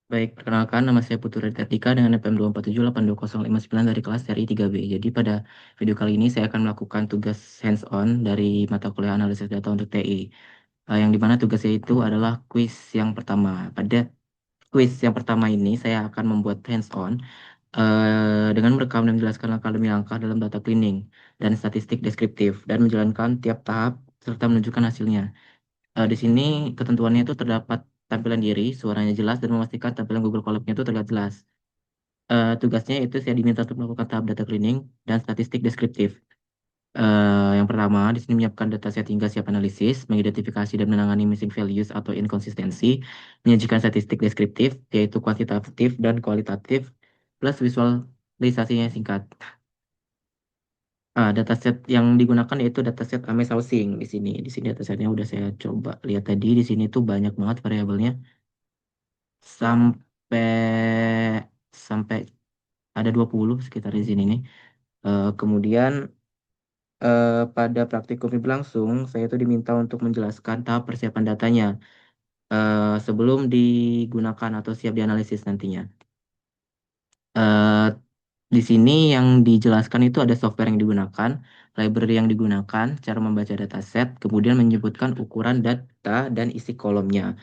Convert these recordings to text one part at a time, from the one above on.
Baik, perkenalkan nama saya Putu Redardika dengan NPM 247820059 dari kelas seri 3B. Jadi pada video kali ini saya akan melakukan tugas hands-on dari mata kuliah analisis data untuk TI. Yang dimana tugasnya itu adalah kuis yang pertama. Pada kuis yang pertama ini saya akan membuat hands-on dengan merekam dan menjelaskan langkah demi langkah dalam data cleaning dan statistik deskriptif dan menjalankan tiap tahap serta menunjukkan hasilnya. Di sini ketentuannya itu terdapat tampilan diri, suaranya jelas, dan memastikan tampilan Google Colab-nya itu terlihat jelas. Tugasnya itu saya diminta untuk melakukan tahap data cleaning dan statistik deskriptif. Yang pertama, di sini menyiapkan dataset hingga siap analisis, mengidentifikasi dan menangani missing values atau inkonsistensi, menyajikan statistik deskriptif, yaitu kuantitatif dan kualitatif, plus visualisasinya yang singkat. Dataset yang digunakan yaitu dataset Ames Housing di sini. Di sini datasetnya udah saya coba lihat tadi. Di sini tuh banyak banget variabelnya sampai sampai ada 20 sekitar di sini nih. Kemudian pada praktikum berlangsung, saya itu diminta untuk menjelaskan tahap persiapan datanya sebelum digunakan atau siap dianalisis nantinya. Eh, di sini yang dijelaskan itu ada software yang digunakan, library yang digunakan, cara membaca dataset, kemudian menyebutkan ukuran data dan isi kolomnya.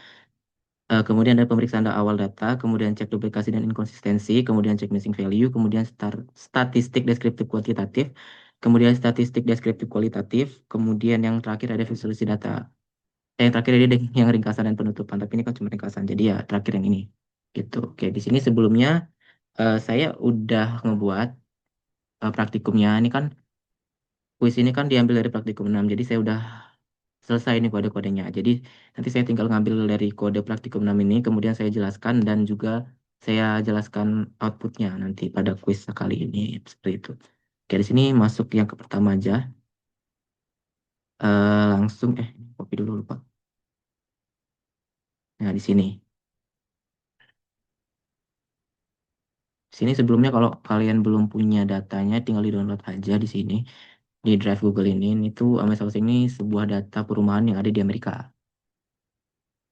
Kemudian ada pemeriksaan awal data, kemudian cek duplikasi dan inkonsistensi, kemudian cek missing value, kemudian statistik deskriptif kuantitatif, kemudian statistik deskriptif kualitatif, kemudian yang terakhir ada visualisasi data. Yang terakhir ada yang ringkasan dan penutupan, tapi ini kan cuma ringkasan, jadi ya terakhir yang ini. Gitu. Oke, di sini sebelumnya saya udah ngebuat praktikumnya. Ini kan kuis ini kan diambil dari praktikum 6, jadi saya udah selesai nih kode-kodenya. Jadi nanti saya tinggal ngambil dari kode praktikum 6 ini, kemudian saya jelaskan dan juga saya jelaskan outputnya nanti pada kuis kali ini. Seperti itu. Oke, di sini masuk yang ke pertama aja. Langsung, copy dulu lupa. Nah, di sini. Di sini sebelumnya kalau kalian belum punya datanya, tinggal di-download aja di sini. Di drive Google ini tuh Ames Housing ini sebuah data perumahan yang ada di Amerika.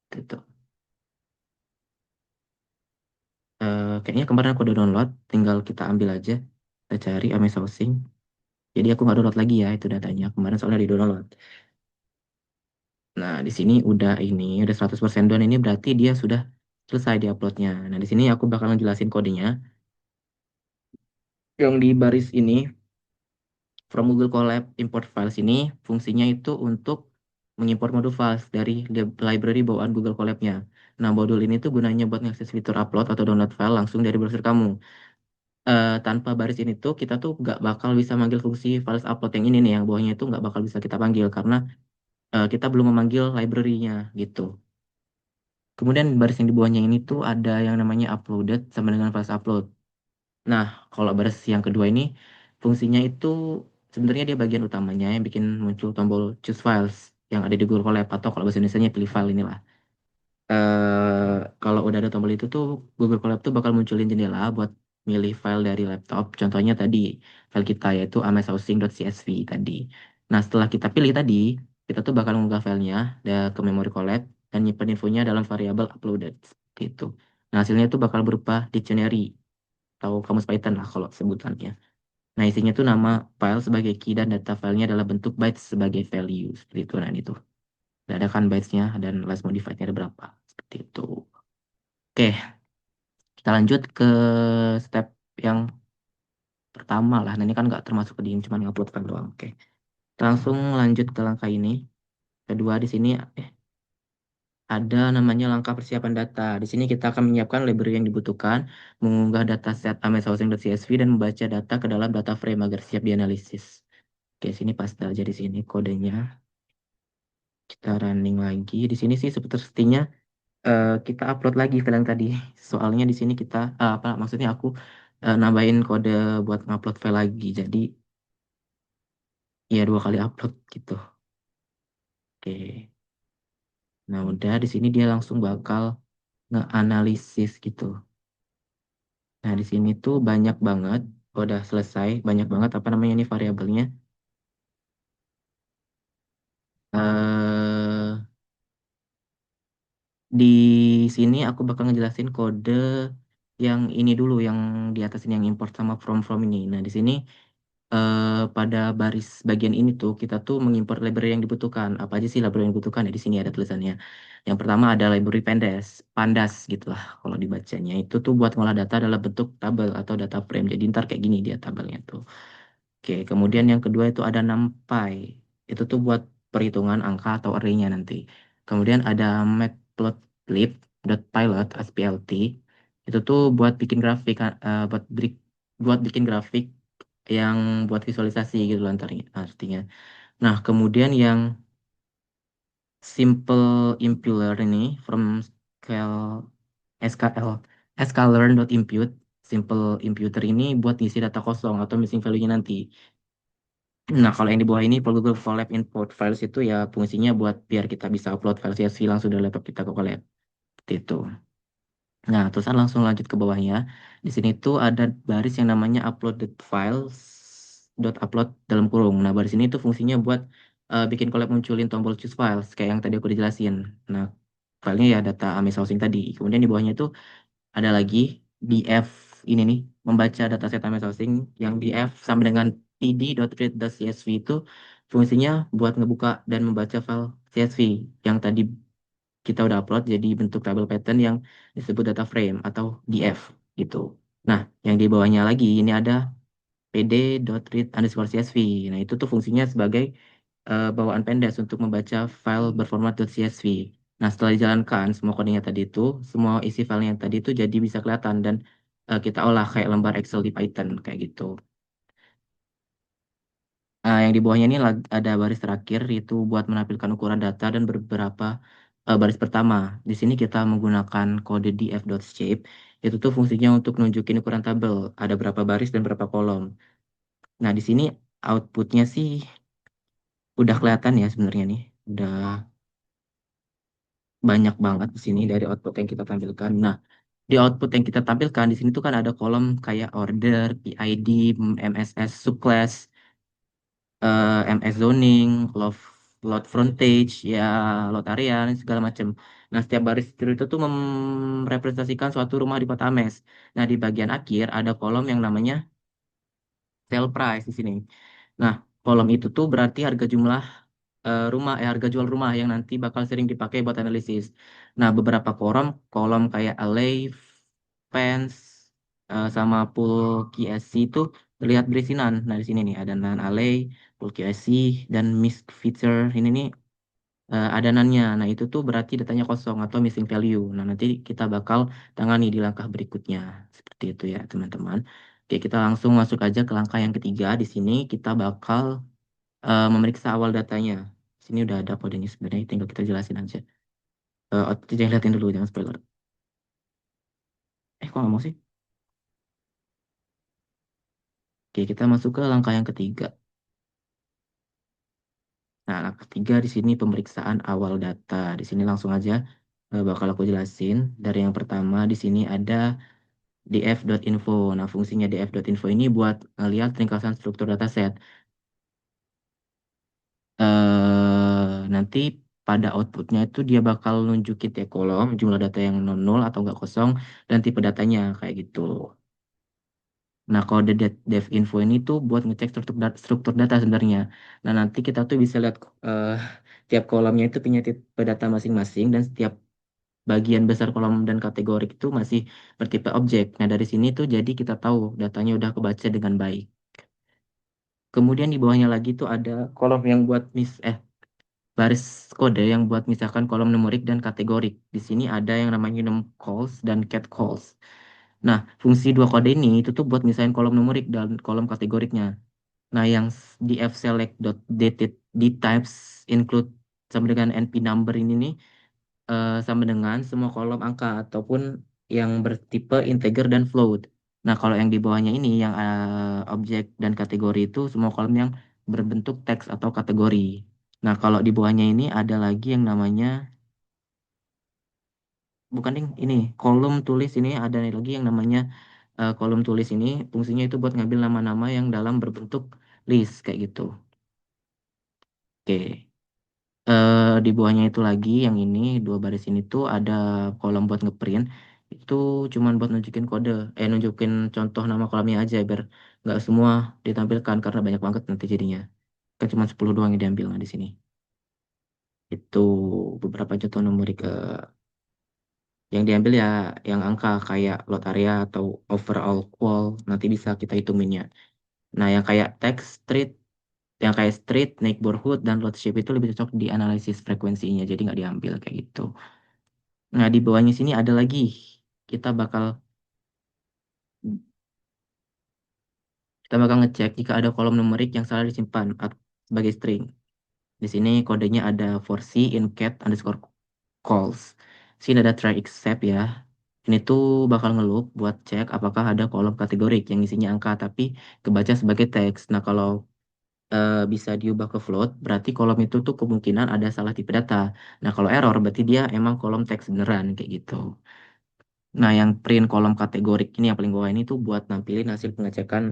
Gitu. Kayaknya kemarin aku udah download, tinggal kita ambil aja. Kita cari Ames Housing. Jadi aku nggak download lagi ya itu datanya. Kemarin soalnya di download. Nah, di sini udah 100% down ini berarti dia sudah selesai di uploadnya. Nah, di sini aku bakal ngejelasin kodenya. Yang di baris ini, from Google Colab import files ini, fungsinya itu untuk mengimport modul files dari library bawaan Google Colab-nya. Nah, modul ini tuh gunanya buat ngakses fitur upload atau download file langsung dari browser kamu. Tanpa baris ini tuh kita tuh nggak bakal bisa manggil fungsi files upload yang ini nih, yang bawahnya itu nggak bakal bisa kita panggil karena kita belum memanggil library-nya gitu. Kemudian baris yang di bawahnya ini tuh ada yang namanya uploaded sama dengan files upload. Nah, kalau baris yang kedua ini fungsinya itu sebenarnya dia bagian utamanya yang bikin muncul tombol choose files yang ada di Google Colab atau kalau bahasa Indonesia pilih file inilah. Kalau udah ada tombol itu tuh Google Colab tuh bakal munculin jendela buat milih file dari laptop. Contohnya tadi file kita yaitu ameshousing.csv tadi. Nah, setelah kita pilih tadi, kita tuh bakal mengunggah filenya ke memory Colab dan nyimpen infonya dalam variabel uploaded gitu. Nah, hasilnya tuh bakal berupa dictionary atau kamus Python lah kalau sebutannya. Nah, isinya tuh nama file sebagai key dan data filenya adalah bentuk bytes sebagai value. Seperti itu. Nah, ini tuh. Ada kan bytesnya dan last modified-nya ada berapa. Seperti itu. Oke, kita lanjut ke step yang pertama lah. Nah, ini kan nggak termasuk ke cuma ngupload file doang. Oke, kita langsung lanjut ke langkah ini. Kedua di sini ada namanya langkah persiapan data. Di sini kita akan menyiapkan library yang dibutuhkan, mengunggah dataset ameshousing.csv dan membaca data ke dalam data frame agar siap dianalisis. Oke, sini paste aja di sini kodenya. Kita running lagi. Di sini sih sepertinya kita upload lagi file yang tadi. Soalnya di sini kita apa maksudnya aku nambahin kode buat ngupload file lagi. Jadi ya 2 kali upload gitu. Oke. Nah, udah di sini dia langsung bakal nge-analisis gitu. Nah, di sini tuh banyak banget, udah selesai, banyak banget apa namanya ini variabelnya. eh Di sini aku bakal ngejelasin kode yang ini dulu, yang di atas ini yang import sama from ini. Nah, di sini pada baris bagian ini tuh kita tuh mengimport library yang dibutuhkan. Apa aja sih library yang dibutuhkan? Ya, di sini ada tulisannya. Yang pertama ada library pandas gitu lah kalau dibacanya. Itu tuh buat ngolah data dalam bentuk tabel atau data frame. Jadi ntar kayak gini dia tabelnya tuh. Oke, kemudian yang kedua itu ada NumPy. Itu tuh buat perhitungan angka atau array-nya nanti. Kemudian ada matplotlib.pilot (SPLT). Itu tuh buat bikin grafik, buat bikin grafik yang buat visualisasi gitu lah artinya. Nah, kemudian yang simple impuler ini from scale SKL sklearn.impute. Simple imputer ini buat ngisi data kosong atau missing value-nya nanti. Nah, kalau yang di bawah ini Google Colab import files itu ya fungsinya buat biar kita bisa upload file CSV langsung dari laptop kita ke Colab. Seperti itu. Nah, terus langsung lanjut ke bawahnya. Di sini tuh ada baris yang namanya uploaded files dot upload dalam kurung. Nah, baris ini tuh fungsinya buat bikin Colab munculin tombol choose files kayak yang tadi aku dijelasin. Nah, filenya ya data Ames Housing tadi. Kemudian di bawahnya itu ada lagi df ini nih, membaca dataset MS Housing. Yang df sama dengan pd.read.csv itu fungsinya buat ngebuka dan membaca file CSV yang tadi kita udah upload jadi bentuk tabel pattern yang disebut data frame atau df gitu. Nah, yang di bawahnya lagi ini ada pd.read_csv. Nah, itu tuh fungsinya sebagai bawaan pendas untuk membaca file berformat .csv. Nah, setelah dijalankan semua codingnya tadi itu, semua isi filenya yang tadi itu jadi bisa kelihatan dan kita olah kayak lembar Excel di Python kayak gitu. Nah, yang di bawahnya ini ada baris terakhir itu buat menampilkan ukuran data dan beberapa baris pertama. Di sini kita menggunakan kode df.shape. Itu tuh fungsinya untuk nunjukin ukuran tabel, ada berapa baris dan berapa kolom. Nah, di sini outputnya sih udah kelihatan ya sebenarnya nih. Udah banyak banget di sini dari output yang kita tampilkan. Nah, di output yang kita tampilkan di sini tuh kan ada kolom kayak order, PID, MSS subclass, MS zoning, load frontage, ya load area, dan segala macam. Nah, setiap baris itu tuh merepresentasikan suatu rumah di kota Ames. Nah, di bagian akhir ada kolom yang namanya sale price di sini. Nah, kolom itu tuh berarti harga jumlah harga jual rumah yang nanti bakal sering dipakai buat analisis. Nah, beberapa kolom kayak Alley, Fence, sama Pool QSC itu terlihat berisinan. Nah, di sini nih ada non Alley, Pool QSC, dan Miss Feature ini nih adanannya. Nah, itu tuh berarti datanya kosong atau missing value. Nah, nanti kita bakal tangani di langkah berikutnya. Seperti itu ya, teman-teman. Oke, kita langsung masuk aja ke langkah yang ketiga. Di sini kita bakal memeriksa awal datanya. Sini udah ada kodenya sebenarnya, tinggal kita jelasin aja. Jangan liatin dulu, jangan spoiler. Kok nggak mau sih? Oke, kita masuk ke langkah yang ketiga. Nah, langkah ketiga di sini pemeriksaan awal data. Di sini langsung aja bakal aku jelasin. Dari yang pertama di sini ada df.info. Nah, fungsinya df.info ini buat ngelihat ringkasan struktur dataset. Nanti pada outputnya itu dia bakal nunjukin tiap kolom jumlah data yang nol atau enggak kosong dan tipe datanya kayak gitu. Nah, kode dev info ini tuh buat ngecek struktur data sebenarnya. Nah, nanti kita tuh bisa lihat eh, tiap kolomnya itu punya tipe data masing-masing dan setiap bagian besar kolom dan kategori itu masih bertipe objek. Nah, dari sini tuh jadi kita tahu datanya udah kebaca dengan baik. Kemudian di bawahnya lagi tuh ada kolom yang buat baris kode yang buat misalkan kolom numerik dan kategorik. Di sini ada yang namanya num calls dan cat calls. Nah, fungsi dua kode ini itu tuh buat misalkan kolom numerik dan kolom kategoriknya. Nah, yang di fselect.dated di types include sama dengan np number ini nih sama dengan semua kolom angka ataupun yang bertipe integer dan float. Nah, kalau yang di bawahnya ini yang objek dan kategori itu semua kolom yang berbentuk teks atau kategori. Nah, kalau di bawahnya ini ada lagi yang namanya bukan ding, ini kolom tulis ini ada lagi yang namanya kolom tulis ini fungsinya itu buat ngambil nama-nama yang dalam berbentuk list kayak gitu. Oke. Di bawahnya itu lagi yang ini dua baris ini tuh ada kolom buat ngeprint. Itu cuman buat nunjukin kode, nunjukin contoh nama kolomnya aja biar nggak semua ditampilkan karena banyak banget nanti jadinya. Kan cuma 10 doang yang diambil nah di sini. Itu beberapa contoh numerik yang diambil ya yang angka kayak lot area atau overall qual nanti bisa kita hitunginnya. Nah, yang kayak text, street, neighborhood, dan lot shape itu lebih cocok di analisis frekuensinya, jadi nggak diambil kayak gitu. Nah, di bawahnya sini ada lagi. Kita bakal kita bakal ngecek jika ada kolom numerik yang salah disimpan sebagai string. Di sini kodenya ada for C in cat underscore calls. Sini ada try except ya. Ini tuh bakal ngeloop buat cek apakah ada kolom kategorik yang isinya angka tapi kebaca sebagai teks. Nah, kalau bisa diubah ke float, berarti kolom itu tuh kemungkinan ada salah tipe data. Nah, kalau error berarti dia emang kolom teks beneran kayak gitu. Nah, yang print kolom kategorik ini yang paling bawah ini tuh buat nampilin hasil pengecekan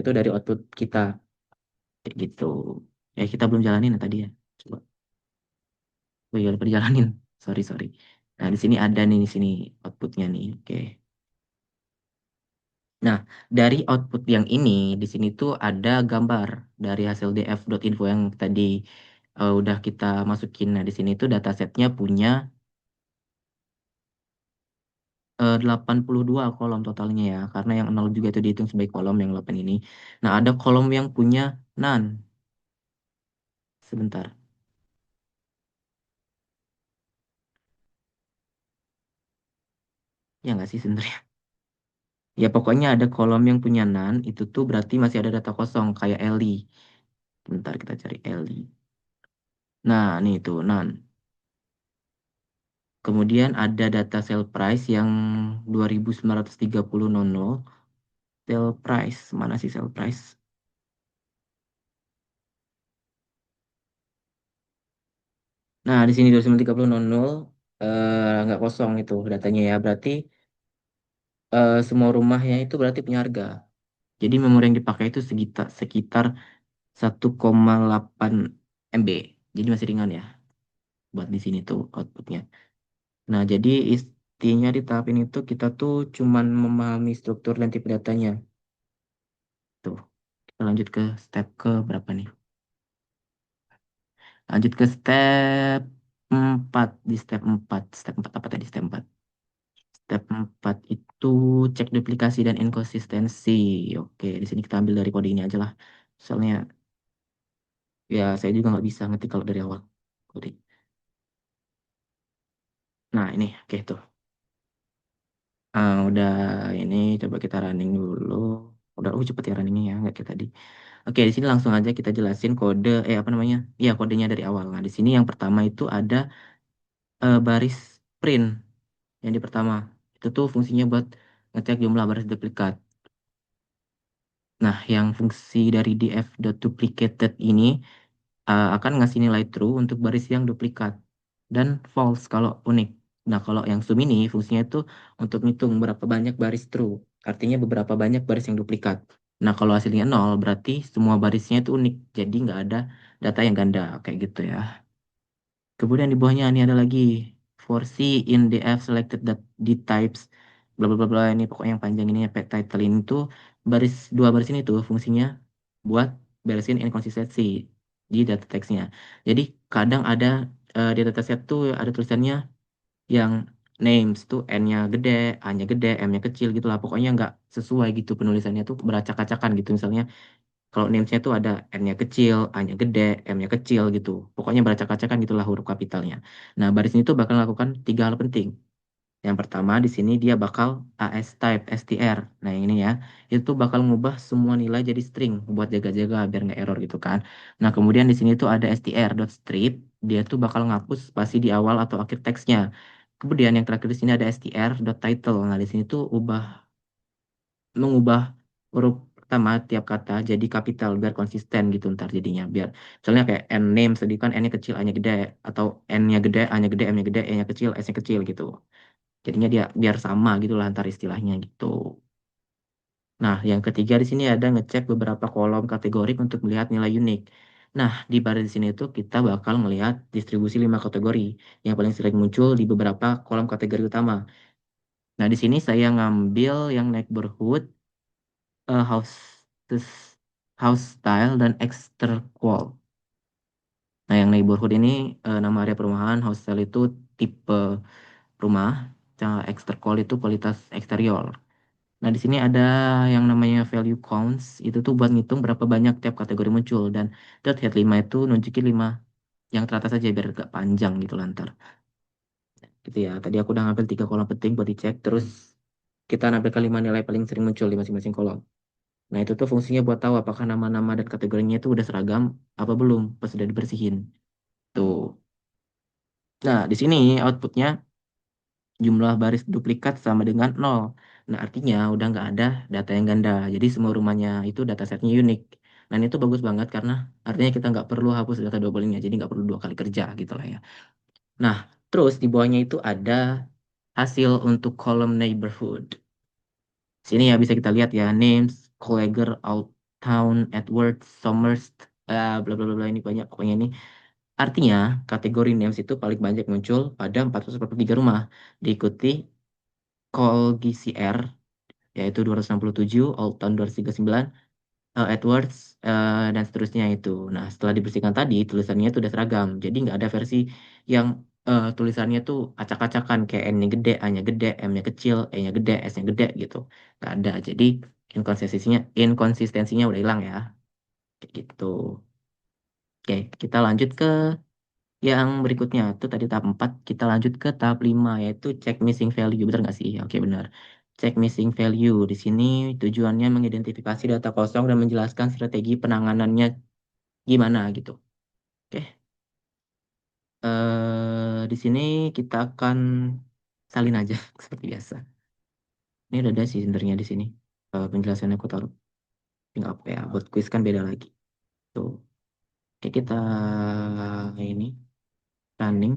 itu dari output kita kayak gitu. Ya, kita belum jalanin ya tadi ya. Coba. Oh iya, lupa dijalanin. Sorry, sorry. Nah, di sini ada nih di sini outputnya nih. Oke. Nah, dari output yang ini, di sini tuh ada gambar dari hasil df.info yang tadi udah kita masukin. Nah, di sini tuh datasetnya punya 82 kolom totalnya ya, karena yang 0 juga itu dihitung sebagai kolom yang 8 ini. Nah, ada kolom yang punya none. Sebentar. Ya nggak sih sebenarnya? Ya, pokoknya ada kolom yang punya none, itu tuh berarti masih ada data kosong, kayak Eli. Bentar, kita cari Eli. Nah, nih itu none. Kemudian ada data sell price yang 2930.00. Sell price, mana sih sell price? Nah, di sini 2930.00 nggak kosong itu datanya ya. Berarti semua rumahnya itu berarti punya harga. Jadi memori yang dipakai itu sekitar 1,8 MB. Jadi masih ringan ya buat di sini tuh outputnya. Nah, jadi intinya di tahap ini tuh kita tuh cuman memahami struktur dan tipe datanya. Tuh, kita lanjut ke step ke berapa nih? Lanjut ke step 4. Di step 4. Step 4 apa tadi? Step 4. Step 4 itu cek duplikasi dan inkonsistensi. Oke, di sini kita ambil dari kode ini aja lah. Soalnya ya saya juga nggak bisa ngetik kalau dari awal. Kode. Nah, ini oke tuh. Udah ini coba kita running dulu. Udah cepet ya runningnya ya, nggak kayak tadi. Oke, di sini langsung aja kita jelasin kode apa namanya? Iya, kodenya dari awal. Nah, di sini yang pertama itu ada baris print yang di pertama. Itu tuh fungsinya buat ngecek jumlah baris duplikat. Nah, yang fungsi dari df.duplicated ini akan ngasih nilai true untuk baris yang duplikat dan false kalau unik. Nah, kalau yang sum ini fungsinya itu untuk ngitung berapa banyak baris true. Artinya beberapa banyak baris yang duplikat. Nah, kalau hasilnya nol berarti semua barisnya itu unik. Jadi nggak ada data yang ganda kayak gitu ya. Kemudian di bawahnya ini ada lagi for C in df selected that the types bla bla bla bla ini pokoknya yang panjang ini ya title ini tuh dua baris ini tuh fungsinya buat beresin inkonsistensi di data teksnya. Jadi kadang ada di dataset tuh ada tulisannya yang names tuh N-nya gede, A-nya gede, M-nya kecil gitu lah. Pokoknya nggak sesuai gitu penulisannya tuh beracak-acakan gitu. Misalnya kalau names-nya tuh ada N-nya kecil, A-nya gede, M-nya kecil gitu. Pokoknya beracak-acakan gitulah huruf kapitalnya. Nah, baris ini tuh bakal melakukan tiga hal penting. Yang pertama di sini dia bakal AS type str. Nah, yang ini ya, itu bakal ngubah semua nilai jadi string buat jaga-jaga biar nggak error gitu kan. Nah, kemudian di sini tuh ada str.strip, dia tuh bakal ngapus spasi di awal atau akhir teksnya. Kemudian yang terakhir di sini ada str.title. Nah, di sini tuh mengubah huruf pertama tiap kata jadi kapital biar konsisten gitu ntar jadinya biar misalnya kayak n name tadi kan n-nya kecil a-nya gede atau n-nya gede a-nya gede m-nya gede e-nya kecil s-nya kecil gitu jadinya dia biar sama gitu lah antar istilahnya gitu. Nah, yang ketiga di sini ada ngecek beberapa kolom kategorik untuk melihat nilai unik. Nah, di bar di sini itu kita bakal melihat distribusi 5 kategori yang paling sering muncul di beberapa kolom kategori utama. Nah, di sini saya ngambil yang neighborhood, house, terus house style, dan extra. Nah, yang neighborhood ini nama area perumahan, house style itu tipe rumah, extra itu kualitas eksterior. Nah, di sini ada yang namanya value counts, itu tuh buat ngitung berapa banyak tiap kategori muncul, dan dot head 5 itu nunjukin 5 yang teratas aja biar gak panjang gitu lantar. Gitu ya. Tadi aku udah ngambil 3 kolom penting buat dicek, terus kita nampilkan 5 nilai paling sering muncul di masing-masing kolom. Nah, itu tuh fungsinya buat tahu apakah nama-nama dan kategorinya itu udah seragam apa belum pas sudah dibersihin. Tuh. Nah, di sini outputnya jumlah baris duplikat sama dengan 0. Nah, artinya udah nggak ada data yang ganda. Jadi semua rumahnya itu datasetnya unik. Nah, ini tuh bagus banget karena artinya kita nggak perlu hapus data doublingnya. Jadi nggak perlu 2 kali kerja gitu lah ya. Nah, terus di bawahnya itu ada hasil untuk kolom neighborhood. Sini ya bisa kita lihat ya, names, Colliger, Old Town, Edwards, Somers, bla bla bla bla, ini banyak pokoknya ini. Artinya kategori names itu paling banyak muncul pada 443 rumah, diikuti Call GCR yaitu 267, Old Town 239, Edwards, dan seterusnya itu. Nah, setelah dibersihkan tadi, tulisannya itu udah seragam. Jadi nggak ada versi yang tulisannya tuh acak-acakan kayak N-nya gede, A-nya gede, M-nya kecil, E-nya gede, S-nya gede gitu. Nggak ada. Jadi inkonsistensinya udah hilang ya. Kayak gitu. Oke, kita lanjut ke yang berikutnya. Itu tadi tahap 4, kita lanjut ke tahap 5 yaitu check missing value. Benar nggak sih? Oke, benar. Check missing value. Di sini tujuannya mengidentifikasi data kosong dan menjelaskan strategi penanganannya gimana gitu. Oke. Di sini kita akan salin aja seperti biasa. Ini udah ada sih sebenarnya di sini. Penjelasannya aku taruh. Tinggal apa ya? Buat quiz kan beda lagi. Tuh. Oke, kita ini running.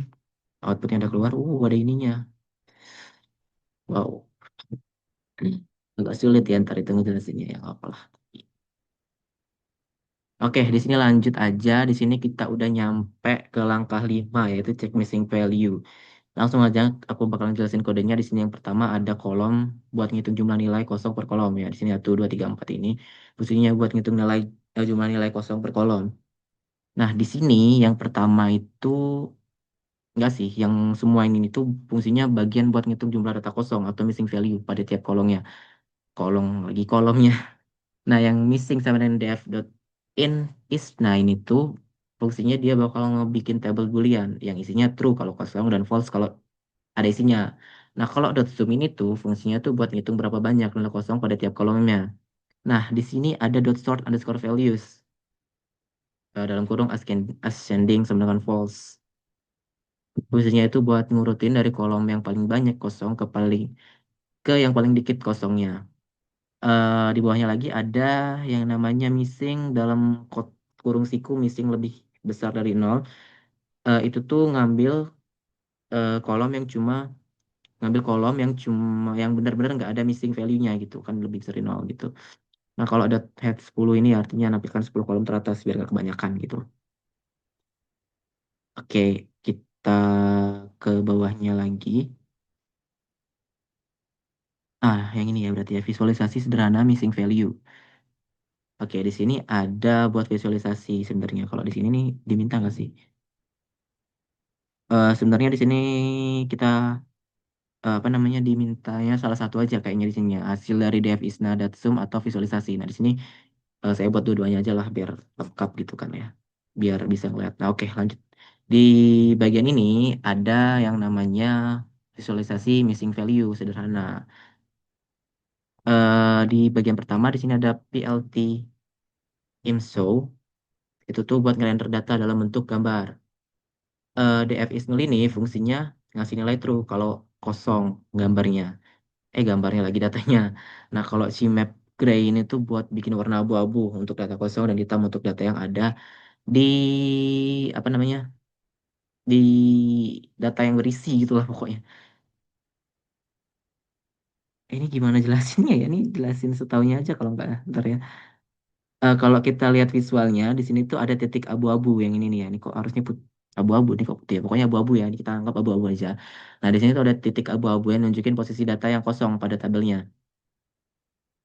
Outputnya udah keluar. Ada ininya. Wow. Agak sulit ya ntar itu ngejelasinnya ya. Nggak apalah. Oke, di sini lanjut aja. Di sini kita udah nyampe ke langkah 5 yaitu check missing value. Langsung aja aku bakalan jelasin kodenya. Di sini yang pertama ada kolom buat ngitung jumlah nilai kosong per kolom ya. Di sini 1, 2, 3, 4 ini. Fungsinya buat ngitung nilai jumlah nilai kosong per kolom. Nah, di sini yang pertama itu enggak sih, yang semua ini tuh fungsinya bagian buat ngitung jumlah data kosong atau missing value pada tiap kolomnya. Kolomnya. Nah, yang missing sama dengan df.in is, nah ini tuh fungsinya dia bakal ngebikin table boolean yang isinya true kalau kosong dan false kalau ada isinya. Nah, kalau dot zoom ini tuh fungsinya tuh buat ngitung berapa banyak nilai kosong pada tiap kolomnya. Nah, di sini ada dot sort underscore values, dalam kurung ascending sama dengan false. Fungsinya itu buat ngurutin dari kolom yang paling banyak kosong ke yang paling dikit kosongnya. Di bawahnya lagi ada yang namanya missing dalam kurung siku missing lebih besar dari nol. Itu tuh kolom yang cuma ngambil kolom yang benar-benar nggak ada missing value-nya gitu kan lebih besar dari nol gitu. Nah, kalau ada head 10 ini artinya nampilkan 10 kolom teratas biar nggak kebanyakan gitu. Oke, kita ke bawahnya lagi. Yang ini ya berarti ya visualisasi sederhana missing value. Oke, di sini ada buat visualisasi sebenarnya. Kalau di sini nih diminta nggak sih? Sebenarnya di sini kita apa namanya dimintanya salah satu aja kayaknya di sini ya. Hasil dari Dev Isna Datsum atau visualisasi. Nah, di sini saya buat dua-duanya aja lah biar lengkap gitu kan ya. Biar bisa ngeliat. Nah, oke, lanjut. Di bagian ini ada yang namanya visualisasi missing value sederhana. Di bagian pertama di sini ada PLT IMSO. Itu tuh buat ngerender data dalam bentuk gambar. DF is null ini fungsinya ngasih nilai true kalau kosong gambarnya. Gambarnya lagi datanya. Nah, kalau si map gray ini tuh buat bikin warna abu-abu untuk data kosong dan hitam untuk data yang ada di apa namanya? Di data yang berisi gitulah pokoknya. Ini gimana jelasinnya ya? Ini jelasin setahunya aja kalau nggak ntar ya. Kalau kita lihat visualnya di sini tuh ada titik abu-abu yang ini nih ya. Ini kok harusnya abu-abu nih kok putih ya. Pokoknya abu-abu ya. Ini kita anggap abu-abu aja. Nah, di sini tuh ada titik abu-abu yang nunjukin posisi data yang kosong pada tabelnya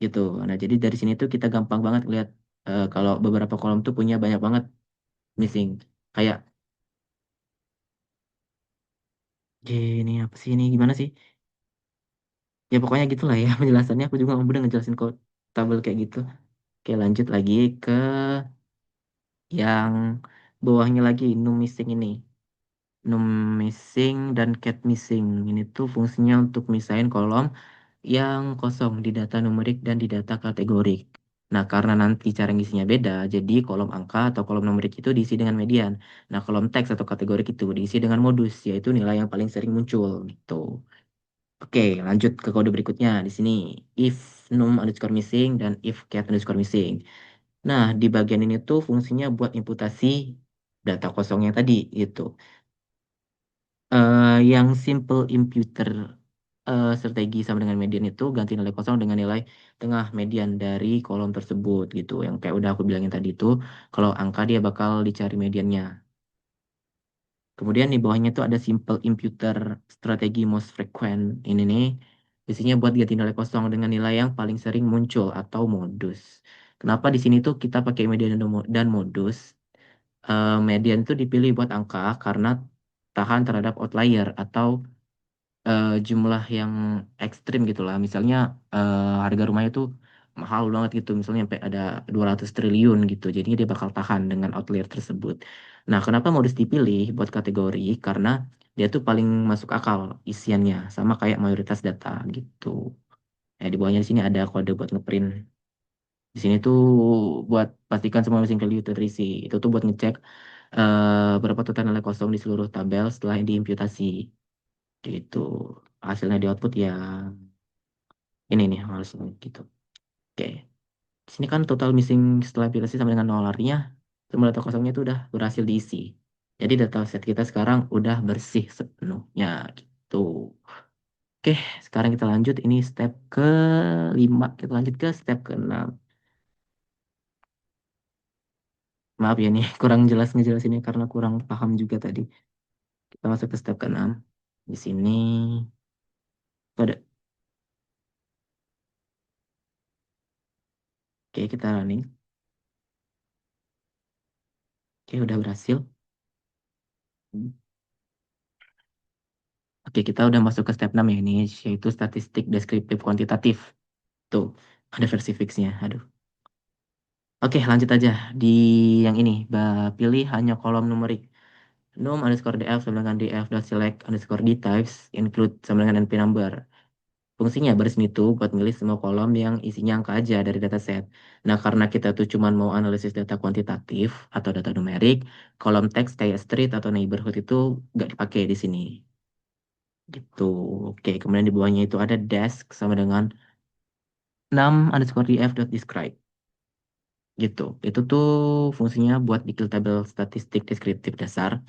gitu. Nah, jadi dari sini tuh kita gampang banget lihat kalau beberapa kolom tuh punya banyak banget missing. Kayak ini apa sih ini gimana sih? Ya pokoknya gitulah ya penjelasannya. Aku juga nggak mudah ngejelasin kok tabel kayak gitu. Oke, lanjut lagi ke yang bawahnya lagi num missing ini. Num missing dan cat missing. Ini tuh fungsinya untuk misahin kolom yang kosong di data numerik dan di data kategorik. Nah, karena nanti cara ngisinya beda, jadi kolom angka atau kolom numerik itu diisi dengan median. Nah, kolom teks atau kategorik itu diisi dengan modus, yaitu nilai yang paling sering muncul gitu. Oke, lanjut ke kode berikutnya di sini. If num underscore missing dan if cat underscore missing. Nah, di bagian ini tuh fungsinya buat imputasi data kosongnya tadi gitu. Yang simple imputer strategi sama dengan median itu ganti nilai kosong dengan nilai tengah median dari kolom tersebut gitu. Yang kayak udah aku bilangin tadi itu, kalau angka dia bakal dicari mediannya. Kemudian di bawahnya itu ada simple imputer strategi most frequent. Ini nih, isinya buat ganti nilai kosong dengan nilai yang paling sering muncul atau modus. Kenapa di sini tuh kita pakai median dan modus? Median itu dipilih buat angka karena tahan terhadap outlier atau jumlah yang ekstrim gitu lah. Misalnya harga rumahnya tuh mahal banget gitu. Misalnya sampai ada 200 triliun gitu. Jadi dia bakal tahan dengan outlier tersebut. Nah, kenapa modus dipilih buat kategori? Karena dia tuh paling masuk akal isiannya. Sama kayak mayoritas data gitu. Di bawahnya di sini ada kode buat ngeprint. Di sini tuh buat pastikan semua missing value terisi. Itu tuh buat ngecek berapa total nilai kosong di seluruh tabel setelah diimputasi. Gitu. Hasilnya di output ya ini nih harusnya gitu. Oke. Di sini kan total missing setelah aplikasi sama dengan nol artinya semua data kosongnya itu udah berhasil diisi. Jadi data set kita sekarang udah bersih sepenuhnya gitu. Oke, sekarang kita lanjut. Ini step ke-5. Kita lanjut ke step ke-6. Maaf ya nih, kurang jelas ngejelasinnya karena kurang paham juga tadi. Kita masuk ke step ke-6. Di sini ada. Oke, kita running. Oke, udah berhasil. Oke, kita udah masuk ke step 6 ya ini, yaitu statistik deskriptif kuantitatif. Tuh, ada versi fixnya. Aduh. Oke, lanjut aja. Di yang ini, pilih hanya kolom numerik. Num underscore df sama dengan df dot select underscore d types include sama dengan np number. Fungsinya baris ini tuh buat milih semua kolom yang isinya angka aja dari dataset. Nah, karena kita tuh cuma mau analisis data kuantitatif atau data numerik, kolom teks kayak street atau neighborhood itu nggak dipakai di sini. Gitu. Oke, kemudian di bawahnya itu ada desk sama dengan num underscore df dot describe. Gitu. Itu tuh fungsinya buat bikin tabel statistik deskriptif dasar.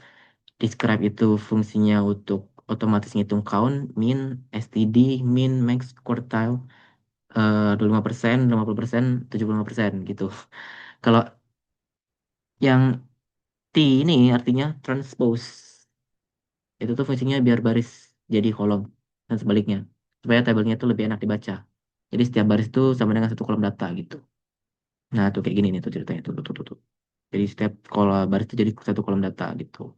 Describe itu fungsinya untuk otomatis ngitung count, min, STD, min, max, quartile, 25%, 50%, 75% gitu. Kalau yang T ini artinya transpose. Itu tuh fungsinya biar baris jadi kolom dan sebaliknya. Supaya tabelnya itu lebih enak dibaca. Jadi setiap baris itu sama dengan satu kolom data gitu. Nah, tuh kayak gini nih tuh ceritanya tuh. Jadi setiap kolom baris itu jadi satu kolom data gitu.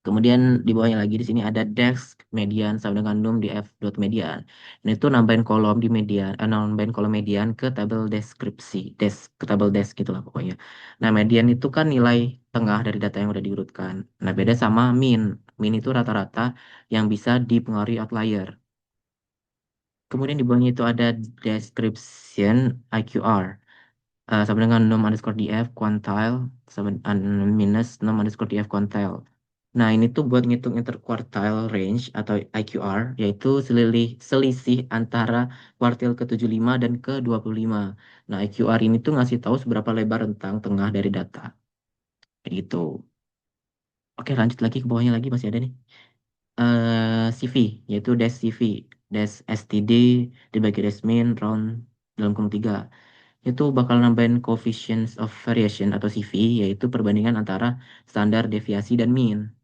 Kemudian di bawahnya lagi di sini ada desk median sama dengan num di f dot median. Ini tuh nambahin kolom di median, nambahin kolom median ke tabel deskripsi, ke tabel desk gitulah pokoknya. Nah, median itu kan nilai tengah dari data yang udah diurutkan. Nah, beda sama min. Min itu rata-rata yang bisa dipengaruhi outlier. Kemudian di bawahnya itu ada description IQR. Sama dengan num underscore df quantile sama minus num underscore df quantile. Nah, ini tuh buat ngitung interquartile range atau IQR, yaitu selisih antara kuartil ke-75 dan ke-25. Nah, IQR ini tuh ngasih tahu seberapa lebar rentang tengah dari data. Kayak gitu. Oke, lanjut lagi ke bawahnya lagi masih ada nih. CV, yaitu dash CV, dash STD dibagi dash min, round dalam kurung 3. itu bakal nambahin coefficient of variation atau CV, yaitu perbandingan antara standar deviasi dan mean.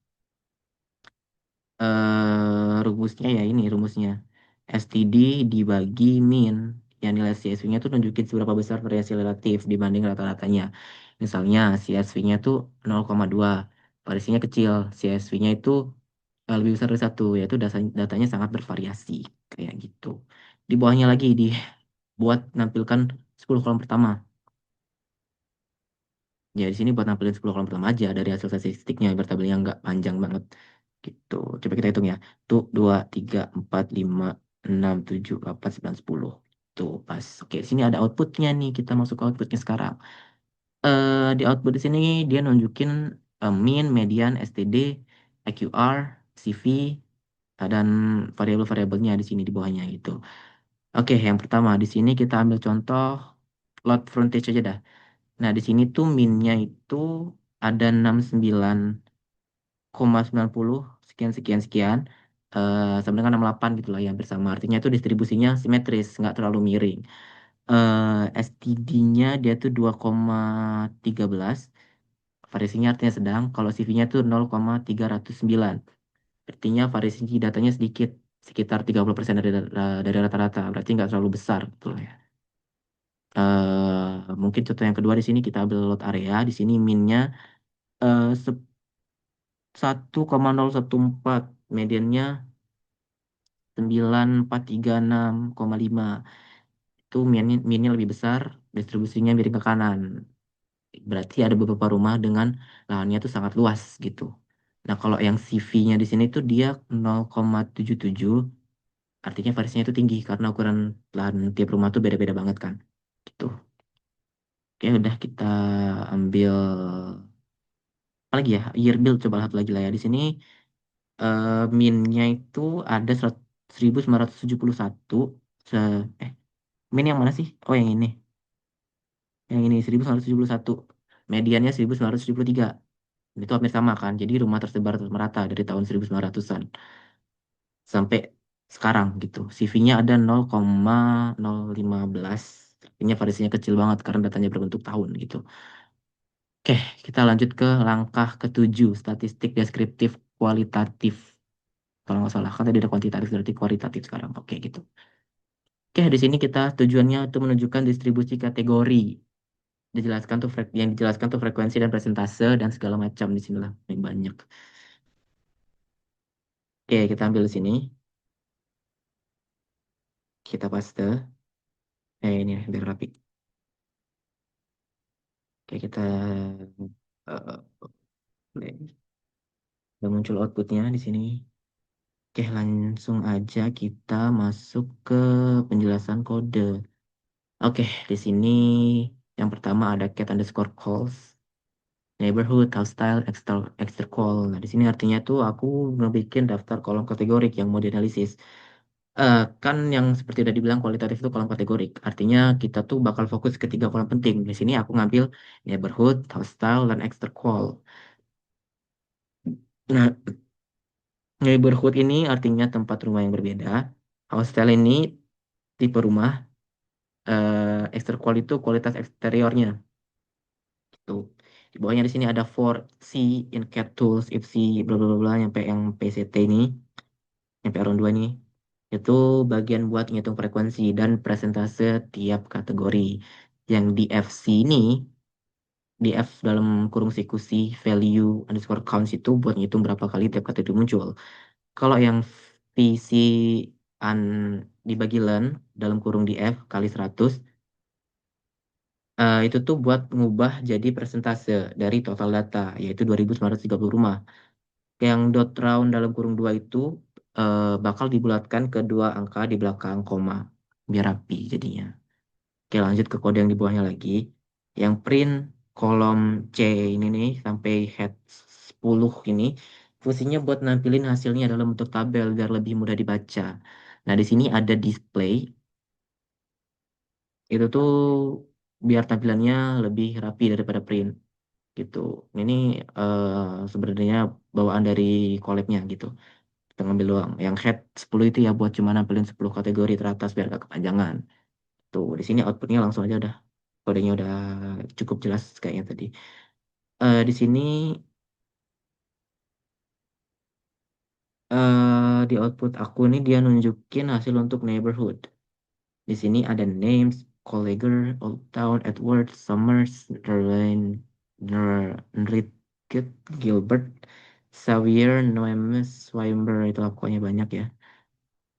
Rumusnya ya ini rumusnya. STD dibagi min. Yang nilai CSV-nya tuh nunjukin seberapa besar variasi relatif dibanding rata-ratanya. Misalnya CSV-nya tuh 0,2. Variasinya kecil. CSV-nya itu lebih besar dari satu, yaitu datanya sangat bervariasi. Kayak gitu. Di bawahnya lagi dibuat nampilkan 10 kolom pertama. Ya, di sini buat nampilin 10 kolom pertama aja dari hasil statistiknya, biar tabelnya nggak panjang banget. Gitu. Coba kita hitung ya. Tuh, 2, 3, 4, 5, 6, 7, 8, 9, 10. Tuh, pas. Oke, di sini ada outputnya nih. Kita masuk ke outputnya sekarang. Di output di sini dia nunjukin mean, median, STD, AQR, CV, dan variabel-variabelnya di sini di bawahnya gitu. Oke, yang pertama di sini kita ambil contoh load frontage aja dah. Nah, di sini tuh minnya itu ada 69,90 sekian sekian sekian sama dengan 68 gitu lah yang bersama. Artinya itu distribusinya simetris, nggak terlalu miring. STD-nya dia tuh 2,13. Variasinya artinya sedang. Kalau CV-nya tuh 0,309. Artinya variasi datanya sedikit, sekitar 30% dari rata-rata. Berarti nggak terlalu besar gitu lah ya. Mungkin contoh yang kedua di sini kita ambil load area. Di sini minnya eh, 1,014, mediannya 9436,5. Itu minnya lebih besar, distribusinya miring ke kanan. Berarti ada beberapa rumah dengan lahannya itu sangat luas gitu. Nah, kalau yang CV-nya di sini tuh dia 0,77, artinya variasinya itu tinggi karena ukuran lahan tiap rumah tuh beda-beda banget kan. Gitu. Oke, udah kita ambil apa lagi ya? Year build coba satu lagi lah ya. Di sini minnya itu ada 1971. Se eh min yang mana sih? Oh, yang ini. Yang ini 1971. Mediannya 1973. Itu hampir sama kan. Jadi rumah tersebar merata dari tahun 1900-an sampai sekarang gitu. CV-nya ada 0,015. Artinya variasinya kecil banget karena datanya berbentuk tahun gitu. Oke, kita lanjut ke langkah ketujuh, statistik deskriptif kualitatif. Kalau nggak salah, kan tadi ada kuantitatif, berarti kualitatif sekarang. Oke, gitu. Oke, di sini kita tujuannya untuk menunjukkan distribusi kategori. Dijelaskan tuh yang dijelaskan tuh frekuensi dan presentase dan segala macam di sinilah yang banyak. Oke, kita ambil di sini, kita paste. Ini biar rapi. Oke, kita udah muncul outputnya di sini. Oke, langsung aja kita masuk ke penjelasan kode. Oke, di sini yang pertama ada cat underscore calls, neighborhood, house style, extra call. Nah, di sini artinya tuh aku ngebikin daftar kolom kategorik yang mau dianalisis. Kan yang seperti udah dibilang kualitatif itu kolom kategorik. Artinya kita tuh bakal fokus ke tiga kolom penting. Di sini aku ngambil neighborhood, house style, dan extra call. Nah, neighborhood ini artinya tempat rumah yang berbeda. House style ini tipe rumah. Extra qual itu kualitas eksteriornya. Tuh. Di bawahnya di sini ada for C in cat tools if C bla bla bla bla, nyampe yang PCT ini, nyampe round 2 ini. Itu bagian buat ngitung frekuensi dan presentase tiap kategori. Yang di FC ini, di F dalam kurung sekusi value underscore counts itu buat ngitung berapa kali tiap kategori muncul. Kalau yang VC an dibagi len dalam kurung di F kali 100, itu tuh buat ngubah jadi persentase dari total data, yaitu 2.930 rumah. Yang dot round dalam kurung 2 itu bakal dibulatkan ke dua angka di belakang koma, biar rapi jadinya. Oke, lanjut ke kode yang di bawahnya lagi. Yang print kolom C ini nih, sampai head 10 ini, fungsinya buat nampilin hasilnya dalam bentuk tabel biar lebih mudah dibaca. Nah, di sini ada display, itu tuh biar tampilannya lebih rapi daripada print. Gitu. Ini sebenarnya bawaan dari collabnya gitu. Kita ngambil doang. Yang head 10 itu ya buat cuma nampilin 10 kategori teratas biar gak kepanjangan. Tuh, di sini outputnya langsung aja udah. Kodenya udah cukup jelas kayaknya tadi. Di sini di output aku nih dia nunjukin hasil untuk neighborhood. Di sini ada names, Colliger, Old Town, Edwards, Summers, Nerlin, Nritgit, Gilbert, Xavier, Noemes, Swimber, itu lah pokoknya banyak ya.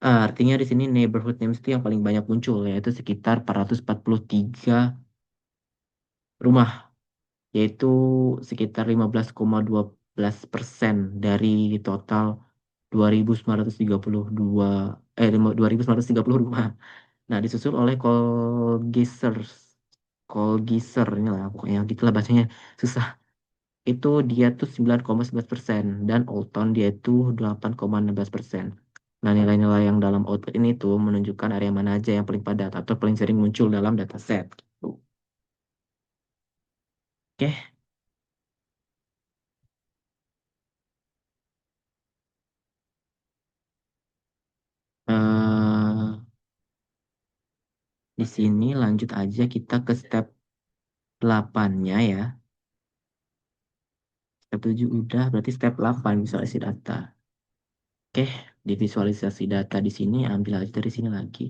Artinya di sini neighborhood names itu yang paling banyak muncul, yaitu sekitar 443 rumah, yaitu sekitar 15,12% dari total 2.932 2.930 rumah. Nah, disusul oleh Colgisers. Colgiser ini lah pokoknya gitulah bahasanya susah. Itu dia tuh 9,11% dan Old Town dia itu 8,16%. Nah, nilai-nilai yang dalam output ini tuh menunjukkan area mana aja yang paling padat atau paling sering muncul dalam dataset. Gitu. Oke, eh di sini lanjut aja kita ke step 8-nya ya. Step 7 udah, berarti step 8 visualisasi data. Oke, di visualisasi data di sini ambil aja dari sini lagi.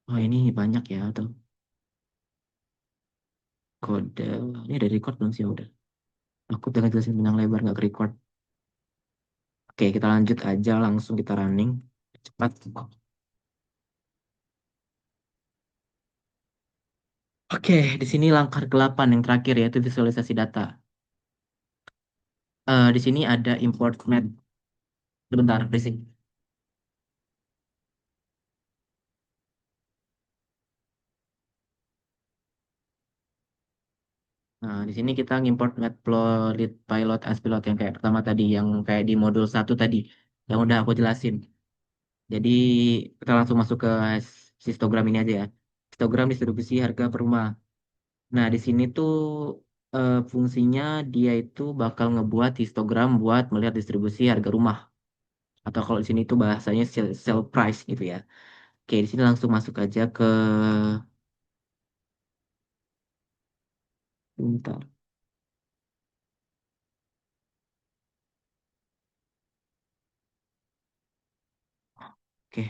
Oh, ini banyak ya tuh kode. Ini ada record belum sih? Ya udah. Aku udah jelasin panjang lebar nggak record. Oke, kita lanjut aja langsung kita running. Cepat. Oke, di sini langkah ke-8 yang terakhir yaitu visualisasi data. Di sini ada import map. Sebentar, berisik. Nah, di sini kita ngimport matplotlib pilot as pilot yang kayak pertama tadi, yang kayak di modul 1 tadi, yang udah aku jelasin. Jadi kita langsung masuk ke histogram ini aja ya. Histogram distribusi harga per rumah. Nah, di sini tuh fungsinya dia itu bakal ngebuat histogram buat melihat distribusi harga rumah. Atau kalau di sini tuh bahasanya sell price gitu ya. Oke, di sini langsung masuk aja ke bentar. Oke.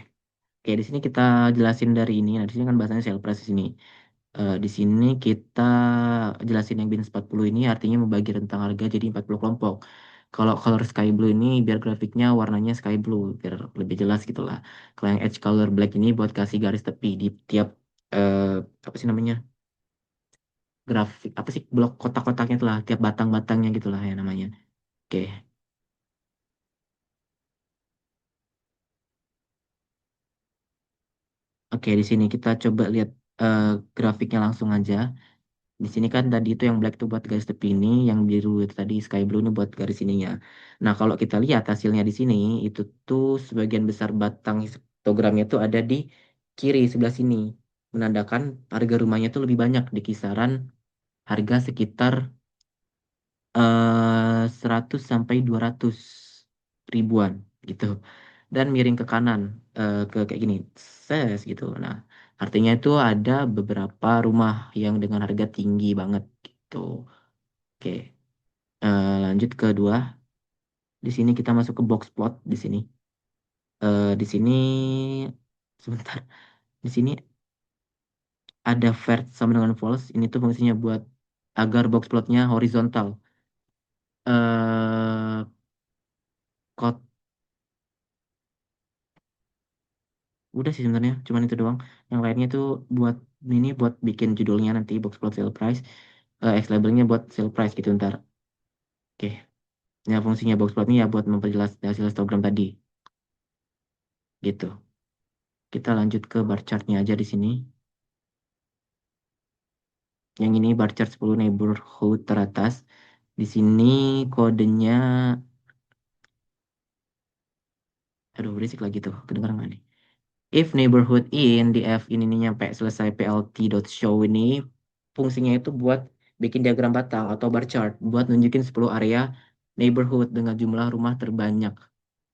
Oke, di sini kita jelasin dari ini. Nah, di sini kan bahasanya sell price di sini. Di sini kita jelasin yang BINS 40 ini artinya membagi rentang harga jadi 40 kelompok. Kalau color sky blue ini biar grafiknya warnanya sky blue, biar lebih jelas gitu lah. Kalau yang edge color black ini buat kasih garis tepi di tiap eh, apa sih namanya? Grafik apa sih blok kotak-kotaknya tuh lah, tiap batang-batangnya gitu lah ya namanya. Oke. Oke, di sini kita coba lihat eh, grafiknya langsung aja. Di sini kan tadi itu yang black itu buat garis tepi ini, yang biru itu tadi sky blue ini buat garis ininya. Nah, kalau kita lihat hasilnya di sini, itu tuh sebagian besar batang histogramnya tuh ada di kiri sebelah sini. Menandakan harga rumahnya tuh lebih banyak di kisaran harga sekitar 100 sampai 200 ribuan gitu. Dan miring ke kanan ke kayak gini, ses gitu. Nah, artinya itu ada beberapa rumah yang dengan harga tinggi banget gitu. Oke, lanjut ke dua. Di sini kita masuk ke box plot di sini. Di sini sebentar. Di sini ada vert sama dengan false. Ini tuh fungsinya buat agar box plotnya horizontal. Eh, kot udah sih sebenarnya, cuman itu doang. Yang lainnya tuh buat ini buat bikin judulnya nanti box plot sale price, X labelnya buat sale price gitu ntar. Oke, ya fungsinya box plot ini ya buat memperjelas hasil histogram tadi gitu. Kita lanjut ke bar chartnya aja di sini. Yang ini bar chart 10 neighborhood teratas. Di sini kodenya, aduh berisik lagi tuh, kedengeran nggak nih? If neighborhood in di F ini nyampe selesai plt.show ini, fungsinya itu buat bikin diagram batang atau bar chart buat nunjukin 10 area neighborhood dengan jumlah rumah terbanyak.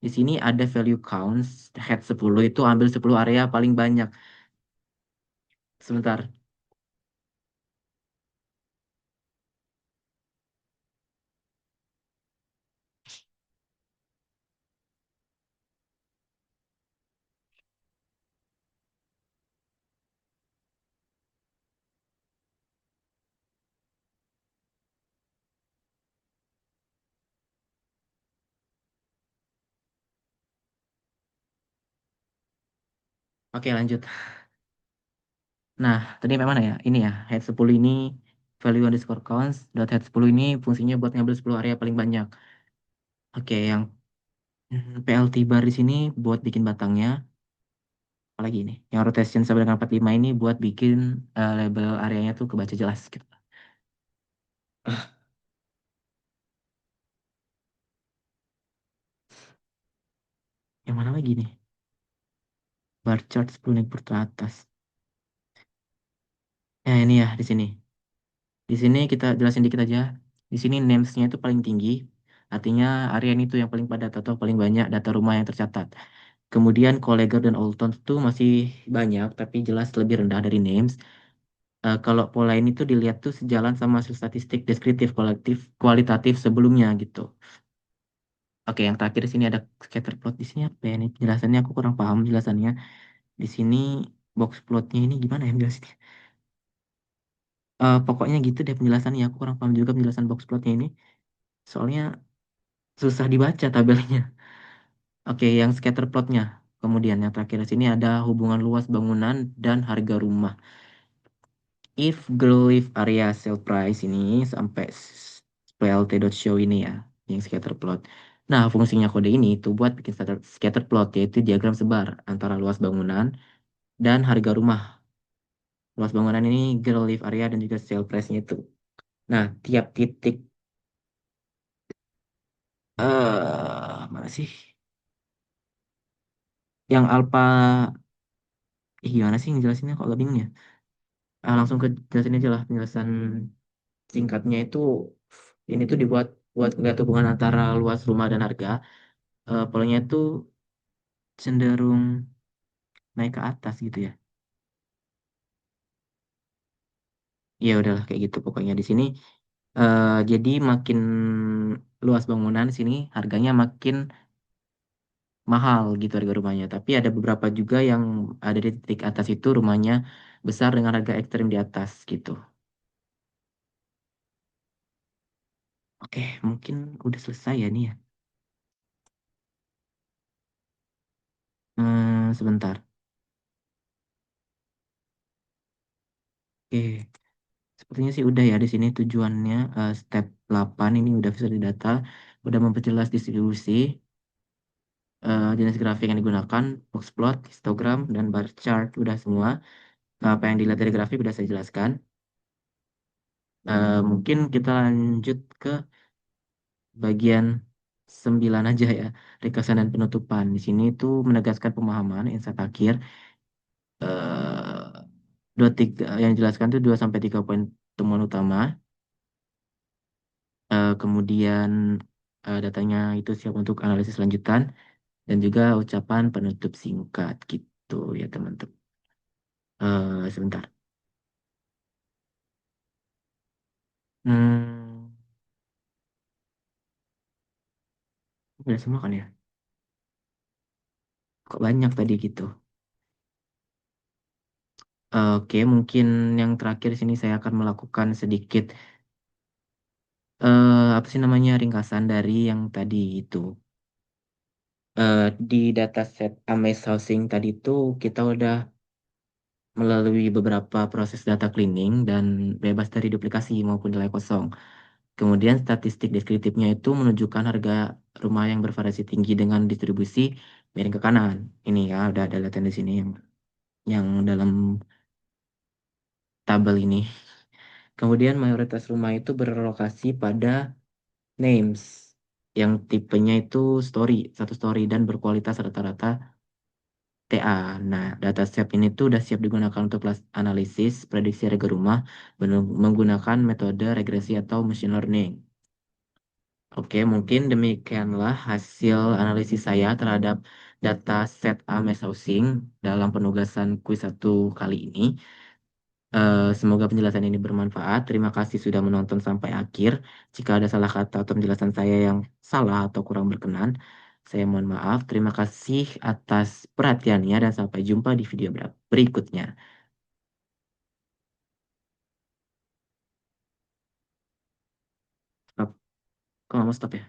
Di sini ada value counts, head 10 itu ambil 10 area paling banyak. Sebentar. Oke, lanjut. Nah, tadi sampai mana ya? Ini ya, head 10 ini value underscore counts dot head 10 ini fungsinya buat ngambil 10 area paling banyak. Oke, yang PLT bar di sini buat bikin batangnya. Apalagi ini, yang rotation sampai dengan 45 ini buat bikin label areanya tuh kebaca jelas gitu. Yang mana lagi nih? Bar chart 10 naik teratas. Ya, ini ya di sini. Di sini kita jelasin dikit aja. Di sini names-nya itu paling tinggi. Artinya area ini tuh yang paling padat atau paling banyak data rumah yang tercatat. Kemudian Colliger dan Olton itu masih banyak, tapi jelas lebih rendah dari names. Kalau pola ini tuh dilihat tuh sejalan sama hasil statistik deskriptif kualitatif sebelumnya gitu. Oke, yang terakhir di sini ada scatter plot. Di sini apa ya ini penjelasannya aku kurang paham penjelasannya. Di sini box plotnya ini gimana ya penjelasannya? Pokoknya gitu deh penjelasannya. Aku kurang paham juga penjelasan box plotnya ini. Soalnya susah dibaca tabelnya. Oke, yang scatter plotnya. Kemudian yang terakhir di sini ada hubungan luas bangunan dan harga rumah. If grow if area sale price ini sampai plt.show ini ya, yang scatter plot. Nah, fungsinya kode ini itu buat bikin scatter plot, yaitu diagram sebar antara luas bangunan dan harga rumah. Luas bangunan ini grow live area dan juga sale price-nya itu. Nah, tiap titik mana sih? Yang alpha gimana sih ngejelasinnya kok agak bingung ya? Langsung ke jelasin aja lah penjelasan singkatnya itu ini tuh dibuat buat ngeliat hubungan antara luas rumah dan harga. Polanya itu cenderung naik ke atas gitu ya. Ya udahlah kayak gitu pokoknya di sini. Jadi makin luas bangunan di sini harganya makin mahal gitu harga rumahnya. Tapi ada beberapa juga yang ada di titik atas itu rumahnya besar dengan harga ekstrim di atas gitu. Oke, mungkin udah selesai ya nih ya. Sebentar. Oke, sepertinya sih udah ya di sini tujuannya step 8 ini udah bisa didata, udah memperjelas distribusi, jenis grafik yang digunakan, box plot, histogram, dan bar chart udah semua. Apa yang dilihat dari grafik udah saya jelaskan. Mungkin kita lanjut ke bagian 9 aja ya, ringkasan dan penutupan. Di sini itu menegaskan pemahaman insight akhir. eh dua tiga yang dijelaskan tuh 2 sampai 3 poin temuan utama. Kemudian datanya itu siap untuk analisis lanjutan dan juga ucapan penutup singkat gitu ya teman-teman. Sebentar. Hmm, udah semua kan ya? Kok banyak tadi gitu? Oke, mungkin yang terakhir sini saya akan melakukan sedikit apa sih namanya ringkasan dari yang tadi itu. Di dataset Amaze Housing tadi itu kita udah melalui beberapa proses data cleaning dan bebas dari duplikasi maupun nilai kosong. Kemudian statistik deskriptifnya itu menunjukkan harga rumah yang bervariasi tinggi dengan distribusi miring ke kanan. Ini ya udah ada lihat di sini yang dalam tabel ini. Kemudian mayoritas rumah itu berlokasi pada names yang tipenya itu story, satu story dan berkualitas rata-rata TA. Nah, dataset ini tuh udah siap digunakan untuk analisis prediksi harga rumah menggunakan metode regresi atau machine learning. Oke, mungkin demikianlah hasil analisis saya terhadap data set Ames Housing dalam penugasan kuis 1 kali ini. Semoga penjelasan ini bermanfaat. Terima kasih sudah menonton sampai akhir. Jika ada salah kata atau penjelasan saya yang salah atau kurang berkenan, saya mohon maaf. Terima kasih atas perhatiannya dan sampai jumpa di video berikutnya. Stop. Kok nggak mau stop ya?